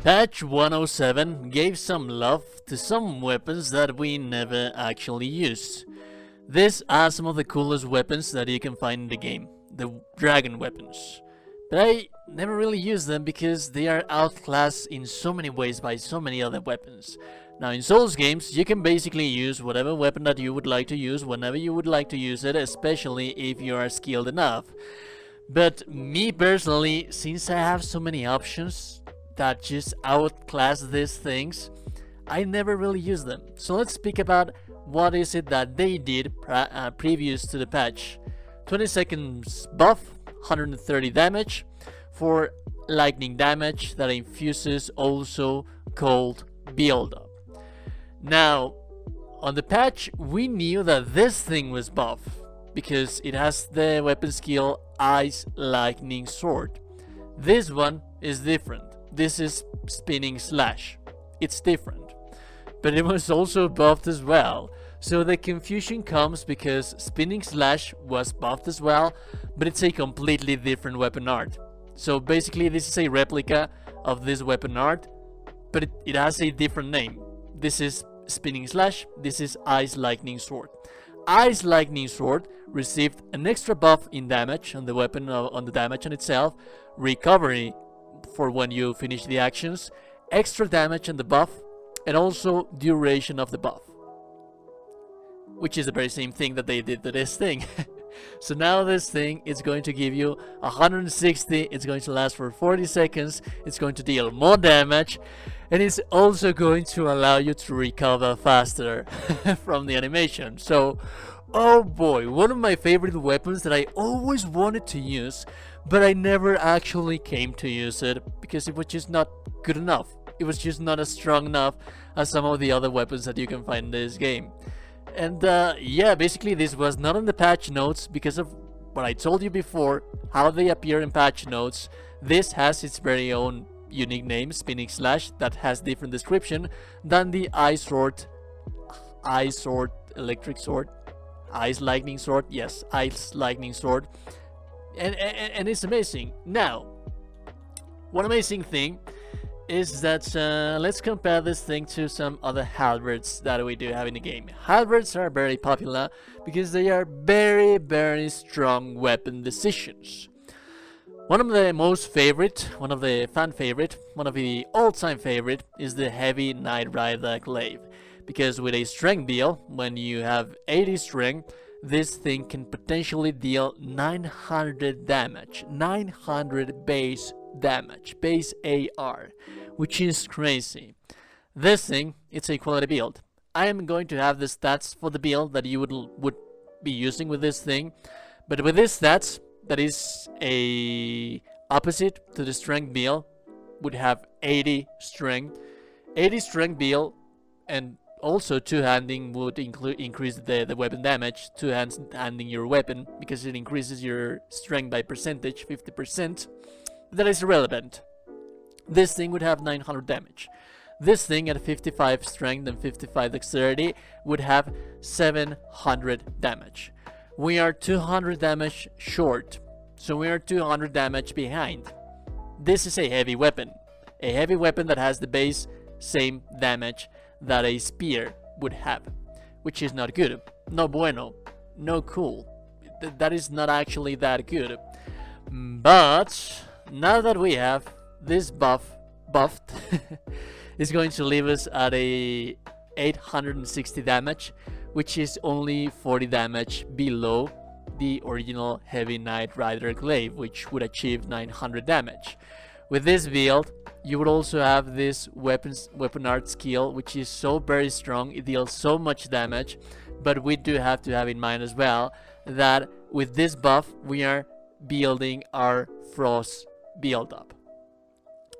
Patch 107 gave some love to some weapons that we never actually used. This are some of the coolest weapons that you can find in the game, the dragon weapons. But I never really use them because they are outclassed in so many ways by so many other weapons. Now in Souls games, you can basically use whatever weapon that you would like to use whenever you would like to use it, especially if you are skilled enough. But me personally, since I have so many options that just outclass these things, I never really use them. So let's speak about what is it that they did previous to the patch. 20 seconds buff, 130 damage for lightning damage that infuses also cold build up. Now on the patch we knew that this thing was buff because it has the weapon skill Ice Lightning Sword. This one is different. This is Spinning Slash. It's different. But it was also buffed as well. So the confusion comes because Spinning Slash was buffed as well, but it's a completely different weapon art. So basically this is a replica of this weapon art, but it has a different name. This is Spinning Slash, this is Ice Lightning Sword. Ice Lightning Sword received an extra buff in damage on the weapon, on the damage on itself, recovery for when you finish the actions, extra damage on the buff, and also duration of the buff, which is the very same thing that they did to this thing. So now this thing is going to give you 160, it's going to last for 40 seconds, it's going to deal more damage, and it's also going to allow you to recover faster from the animation. So, oh boy, one of my favorite weapons that I always wanted to use, but I never actually came to use it because it was just not good enough. It was just not as strong enough as some of the other weapons that you can find in this game. And yeah, basically this was not in the patch notes because of what I told you before, how they appear in patch notes. This has its very own unique name, Spinning Slash, that has different description than the Ice Sword, Electric Sword, Ice Lightning Sword, yes, Ice Lightning Sword. And it's amazing. Now, one amazing thing is that let's compare this thing to some other halberds that we do have in the game. Halberds are very popular because they are very strong weapon decisions. One of the most favorite, one of the fan favorite, one of the all-time favorite is the Heavy Knight Rider Glaive, because with a strength deal, when you have 80 strength, this thing can potentially deal 900 damage, 900 base damage, base AR, which is crazy. This thing, it's a quality build. I am going to have the stats for the build that you would be using with this thing, but with these stats, that is a opposite to the strength build, would have 80 strength. 80 strength build, and also two-handing would increase the weapon damage, two-handing your weapon, because it increases your strength by percentage, 50%. That is irrelevant. This thing would have 900 damage. This thing at 55 strength and 55 dexterity would have 700 damage. We are 200 damage short, so we are 200 damage behind. This is a heavy weapon that has the base same damage that a spear would have, which is not good, no bueno, no cool. That is not actually that good. But now that we have this buffed, is going to leave us at a 860 damage, which is only 40 damage below the original Heavy Knight Rider Glaive, which would achieve 900 damage. With this build, you would also have this weapon art skill, which is so very strong, it deals so much damage, but we do have to have in mind as well that with this buff, we are building our Frost build up.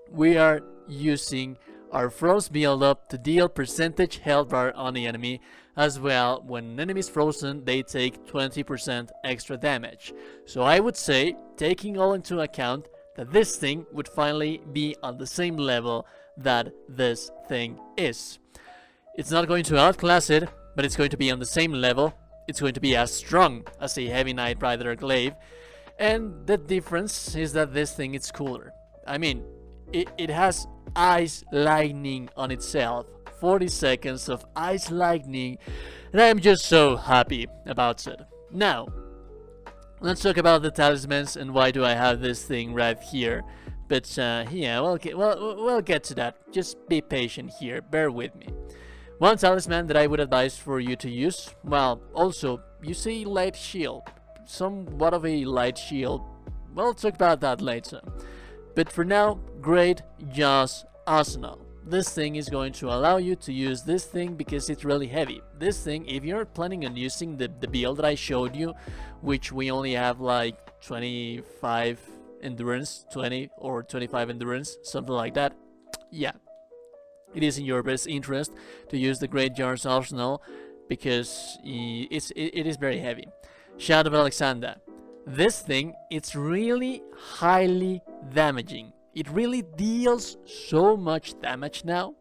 We are using our Frost build up to deal percentage health bar on the enemy. As well, when an enemy is frozen, they take 20% extra damage. So I would say, taking all into account, that this thing would finally be on the same level that this thing is. It's not going to outclass it, but it's going to be on the same level. It's going to be as strong as a Heavy Knight Rider Glaive. And the difference is that this thing is cooler. I mean, it has ice lightning on itself. 40 seconds of ice lightning, and I am just so happy about it. Now, let's talk about the talismans and why do I have this thing right here. But yeah, we'll get to that. Just be patient here, bear with me. One talisman that I would advise for you to use, well, also, you see light shield, somewhat of a light shield. We'll talk about that later. But for now, Great Jaws Arsenal. This thing is going to allow you to use this thing because it's really heavy. This thing, if you're planning on using the build that I showed you, which we only have like 25 endurance, 20 or 25 endurance, something like that, yeah, it is in your best interest to use the Great Jaws Arsenal because it is very heavy. Shadow of Alexander. This thing, it's really highly damaging. It really deals so much damage now,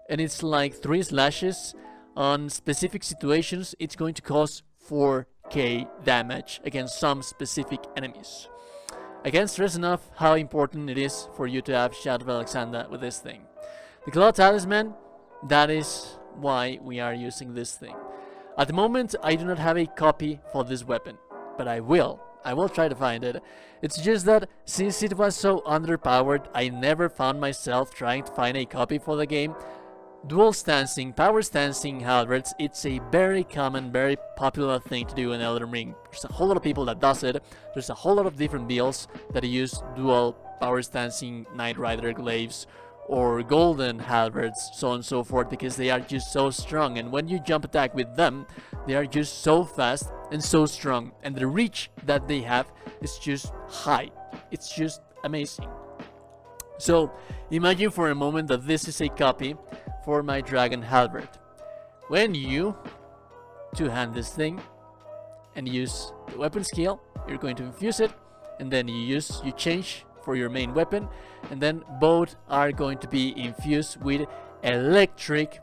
and it's like 3 slashes. On specific situations, it's going to cause 4k damage against some specific enemies. I can't stress enough how important it is for you to have Shadow of Alexander with this thing. The Claw Talisman, that is why we are using this thing. At the moment, I do not have a copy for this weapon, but I will. I will try to find it. It's just that since it was so underpowered, I never found myself trying to find a copy for the game. Dual stancing, power stancing halberds, it's a very common, very popular thing to do in Elden Ring. There's a whole lot of people that does it. There's a whole lot of different builds that use dual power stancing Knight Rider glaives or golden halberds, so on and so forth, because they are just so strong, and when you jump attack with them, they are just so fast and so strong, and the reach that they have is just high. It's just amazing. So imagine for a moment that this is a copy for my dragon halberd. When you two-hand this thing and use the weapon skill, you're going to infuse it, and then you change for your main weapon, and then both are going to be infused with electric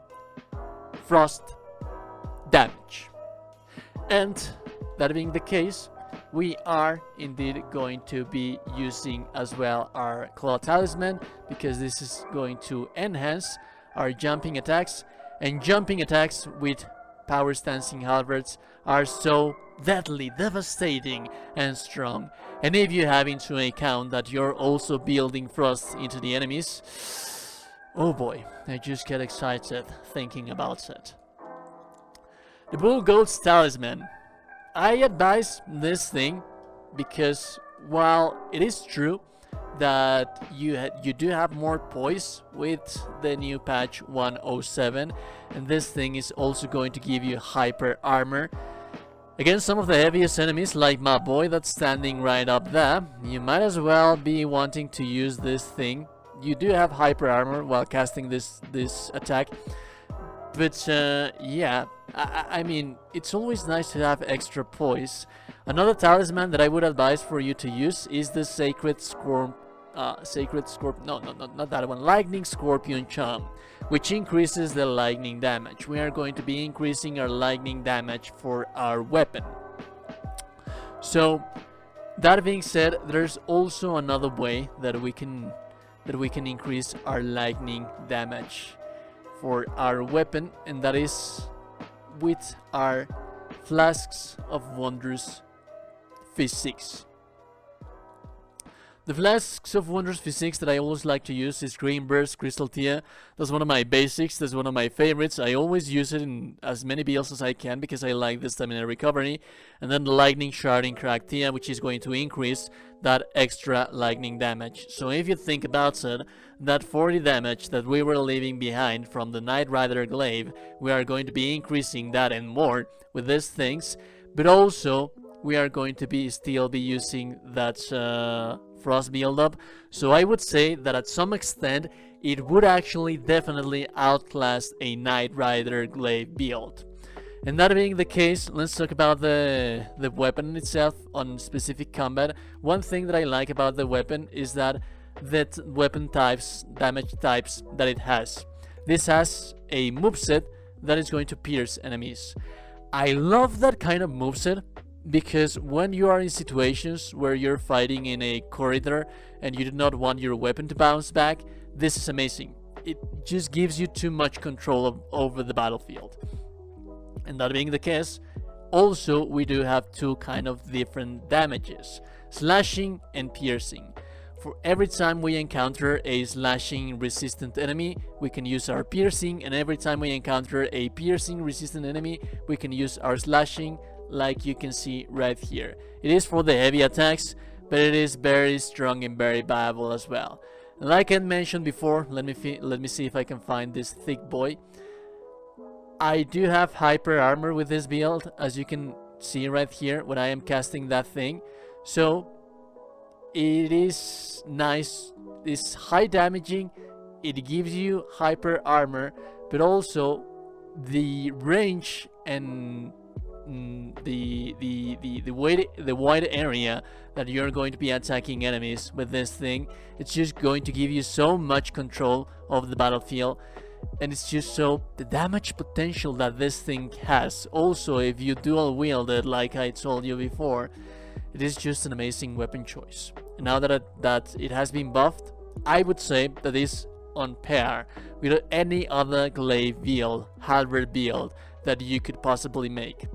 frost damage. And that being the case, we are indeed going to be using as well our Claw Talisman, because this is going to enhance our jumping attacks, and jumping attacks with power stancing halberds are so deadly, devastating and strong. And if you have into account that you're also building frost into the enemies, oh boy, I just get excited thinking about it. The Bull Goat's Talisman. I advise this thing because while it is true that you do have more poise with the new patch 107, and this thing is also going to give you hyper armor against some of the heaviest enemies, like my boy that's standing right up there. You might as well be wanting to use this thing. You do have hyper armor while casting this attack, but yeah, I mean, it's always nice to have extra poise. Another talisman that I would advise for you to use is the Sacred Scorpion, not that one, Lightning Scorpion Charm, which increases the lightning damage. We are going to be increasing our lightning damage for our weapon. So that being said, there's also another way that we can increase our lightning damage for our weapon, and that is with our Flasks of Wondrous Physics. The Flasks of Wondrous Physics that I always like to use is Green Burst Crystal Tear. That's one of my basics, that's one of my favorites. I always use it in as many builds as I can because I like the stamina recovery. And then the Lightning Sharding Crack Tear, which is going to increase that extra lightning damage. So if you think about it, that 40 damage that we were leaving behind from the Knight Rider glaive, we are going to be increasing that and more with these things. But also, we are going to still be using that frost build-up, so I would say that at some extent it would actually definitely outclass a Knight Rider glaive build. And that being the case, let's talk about the weapon itself on specific combat. One thing that I like about the weapon is that weapon types, damage types that it has. This has a moveset that is going to pierce enemies. I love that kind of moveset, because when you are in situations where you're fighting in a corridor and you do not want your weapon to bounce back, this is amazing. It just gives you too much control over the battlefield. And that being the case, also we do have two kind of different damages, slashing and piercing. For every time we encounter a slashing resistant enemy, we can use our piercing, and every time we encounter a piercing resistant enemy, we can use our slashing, like you can see right here. It is for the heavy attacks, but it is very strong and very viable as well. And like I mentioned before, let me see if I can find this thick boy. I do have hyper armor with this build, as you can see right here when I am casting that thing. So it is nice, it's high damaging, it gives you hyper armor, but also the range and the wide area that you're going to be attacking enemies with this thing, it's just going to give you so much control of the battlefield. And it's just so the damage potential that this thing has, also if you dual wield it like I told you before, it is just an amazing weapon choice. And now that it has been buffed, I would say that it's on par with any other glaive build, halberd build that you could possibly make.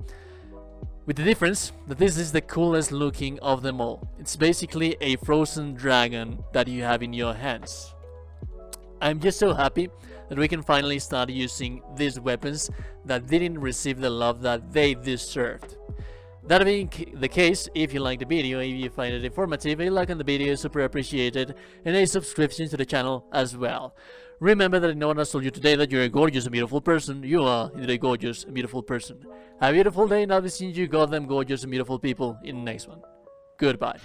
With the difference that this is the coolest looking of them all. It's basically a frozen dragon that you have in your hands. I'm just so happy that we can finally start using these weapons that didn't receive the love that they deserved. That being the case, if you like the video, if you find it informative, a like on the video is super appreciated, and a subscription to the channel as well. Remember that no one has told you today that you're a gorgeous and beautiful person. You are indeed a gorgeous and beautiful person. Have a beautiful day, and I'll be seeing you goddamn gorgeous and beautiful people in the next one. Goodbye.